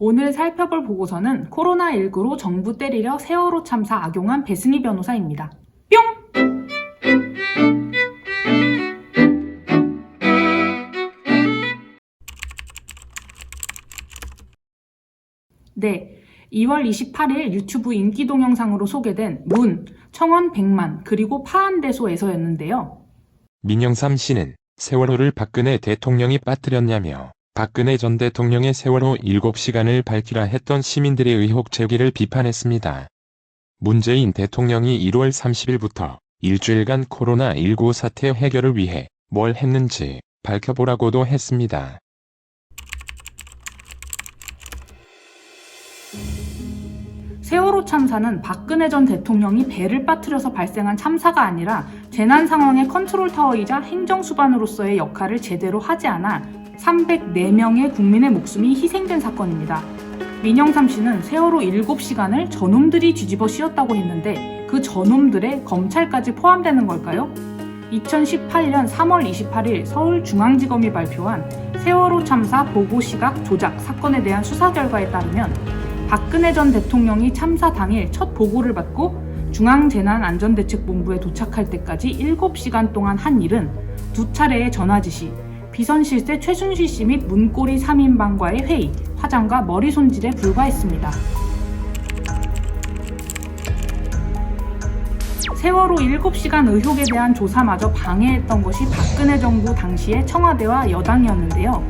오늘 살펴볼 보고서는 코로나19로 정부 때리려 세월호 참사 악용한 배승희 변호사입니다. 뿅! 네, 2월 28일 유튜브 인기 동영상으로 소개된 문, 청원 100만, 그리고 파한대소에서였는데요. 민영삼 씨는 세월호를 박근혜 대통령이 빠뜨렸냐며 박근혜 전 대통령의 세월호 7시간을 밝히라 했던 시민들의 의혹 제기를 비판했습니다. 문재인 대통령이 1월 30일부터 일주일간 코로나19 사태 해결을 위해 뭘 했는지 밝혀보라고도 했습니다. 세월호 참사는 박근혜 전 대통령이 배를 빠뜨려서 발생한 참사가 아니라 재난 상황의 컨트롤타워이자 행정수반으로서의 역할을 제대로 하지 않아 304명의 국민의 목숨이 희생된 사건입니다. 민영삼 씨는 세월호 7시간을 저놈들이 뒤집어 씌웠다고 했는데 그 저놈들에 검찰까지 포함되는 걸까요? 2018년 3월 28일 서울중앙지검이 발표한 세월호 참사 보고시각 조작 사건에 대한 수사 결과에 따르면 박근혜 전 대통령이 참사 당일 첫 보고를 받고 중앙재난안전대책본부에 도착할 때까지 7시간 동안 한 일은 2차례의 전화 지시, 비선실세 최순실 씨 및 문고리 3인방과의 회의, 화장과 머리 손질에 불과했습니다. 세월호 7시간 의혹에 대한 조사마저 방해했던 것이 박근혜 정부 당시의 청와대와 여당이었는데요.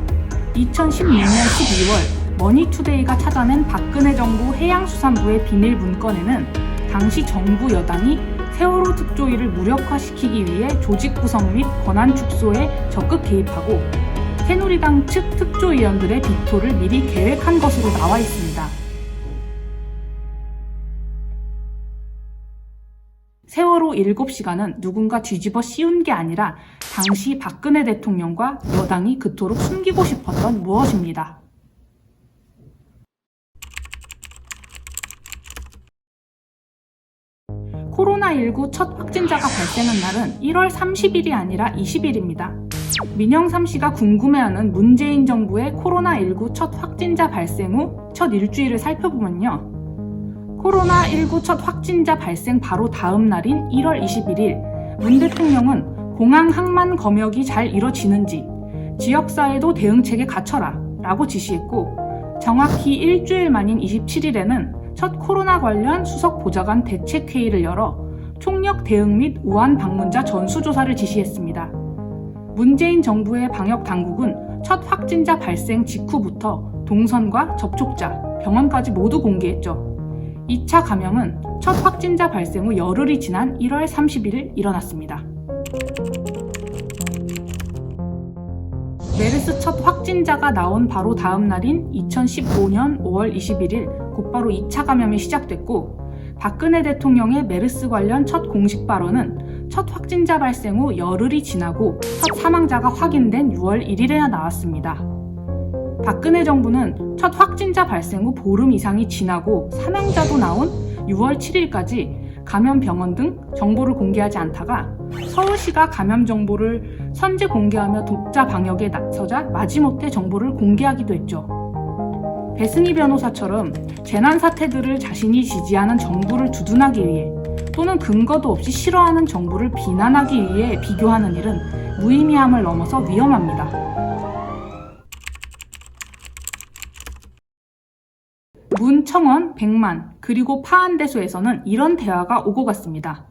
2016년 12월 머니투데이가 찾아낸 박근혜 정부 해양수산부의 비밀 문건에는 당시 정부 여당이 세월호 특조위를 무력화시키기 위해 조직 구성 및 권한 축소에 적극 개입하고 새누리당 측 특조위원들의 비토를 미리 계획한 것으로 나와 있습니다. 세월호 7시간은 누군가 뒤집어 씌운 게 아니라 당시 박근혜 대통령과 여당이 그토록 숨기고 싶었던 무엇입니다. 코로나19 첫 확진자가 발생한 날은 1월 30일이 아니라 20일입니다. 민영삼 씨가 궁금해하는 문재인 정부의 코로나19 첫 확진자 발생 후 첫 일주일을 살펴보면요. 코로나19 첫 확진자 발생 바로 다음 날인 1월 21일 문 대통령은 공항 항만 검역이 잘 이뤄지는지 지역사회도 대응책에 갖춰라 라고 지시했고 정확히 일주일 만인 27일에는 첫 코로나 관련 수석 보좌관 대책회의를 열어 총력 대응 및 우한 방문자 전수조사를 지시했습니다. 문재인 정부의 방역 당국은 첫 확진자 발생 직후부터 동선과 접촉자, 병원까지 모두 공개했죠. 2차 감염은 첫 확진자 발생 후 열흘이 지난 1월 30일 일어났습니다. 메르스 첫 확진자가 나온 바로 다음 날인 2015년 5월 21일 곧바로 2차 감염이 시작됐고 박근혜 대통령의 메르스 관련 첫 공식 발언은 첫 확진자 발생 후 열흘이 지나고 첫 사망자가 확인된 6월 1일에나 나왔습니다. 박근혜 정부는 첫 확진자 발생 후 보름 이상이 지나고 사망자도 나온 6월 7일까지 감염 병원 등 정보를 공개하지 않다가 서울시가 감염 정보를 선제 공개하며 독자 방역에 나서자 마지못해 정보를 공개하기도 했죠. 배승희 변호사처럼 재난 사태들을 자신이 지지하는 정부를 두둔하기 위해 또는 근거도 없이 싫어하는 정부를 비난하기 위해 비교하는 일은 무의미함을 넘어서 위험합니다. 문, 청원, 100만, 그리고 파한대소에서는 이런 대화가 오고 갔습니다.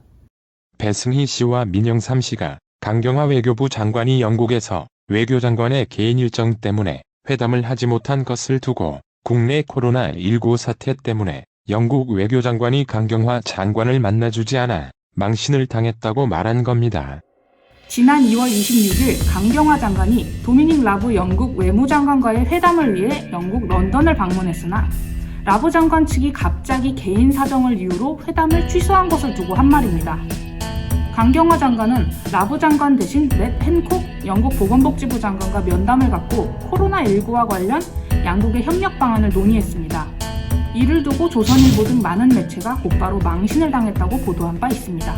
배승희 씨와 민영삼 씨가 강경화 외교부 장관이 영국에서 외교장관의 개인 일정 때문에 회담을 하지 못한 것을 두고 국내 코로나19 사태 때문에 영국 외교장관이 강경화 장관을 만나주지 않아 망신을 당했다고 말한 겁니다. 지난 2월 26일 강경화 장관이 도미닉 라브 영국 외무장관과의 회담을 위해 영국 런던을 방문했으나 라브 장관 측이 갑자기 개인 사정을 이유로 회담을 취소한 것을 두고 한 말입니다. 강경화 장관은 라브 장관 대신 맷 헨콕 영국 보건복지부 장관과 면담을 갖고 코로나19와 관련 양국의 협력 방안을 논의했습니다. 이를 두고 조선일보 등 많은 매체가 곧바로 망신을 당했다고 보도한 바 있습니다.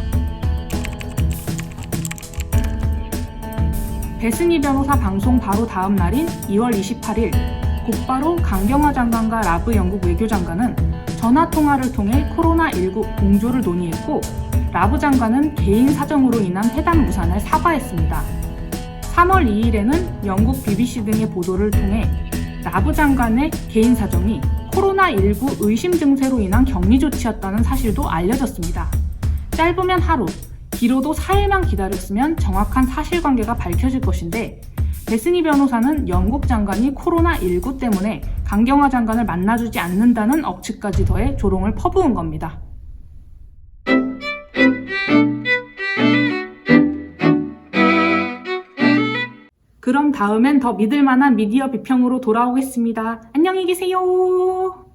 배승희 변호사 방송 바로 다음 날인 2월 28일 곧바로 강경화 장관과 라브 영국 외교장관은 전화통화를 통해 코로나19 공조를 논의했고, 라브 장관은 개인 사정으로 인한 회담 무산을 사과했습니다. 3월 2일에는 영국 BBC 등의 보도를 통해 라브 장관의 개인 사정이 코로나19 의심 증세로 인한 격리 조치였다는 사실도 알려졌습니다. 짧으면 하루, 길어도 4일만 기다렸으면 정확한 사실관계가 밝혀질 것인데, 베스니 변호사는 영국 장관이 코로나19 때문에 강경화 장관을 만나주지 않는다는 억측까지 더해 조롱을 퍼부은 겁니다. 그럼 다음엔 더 믿을 만한 미디어 비평으로 돌아오겠습니다. 안녕히 계세요.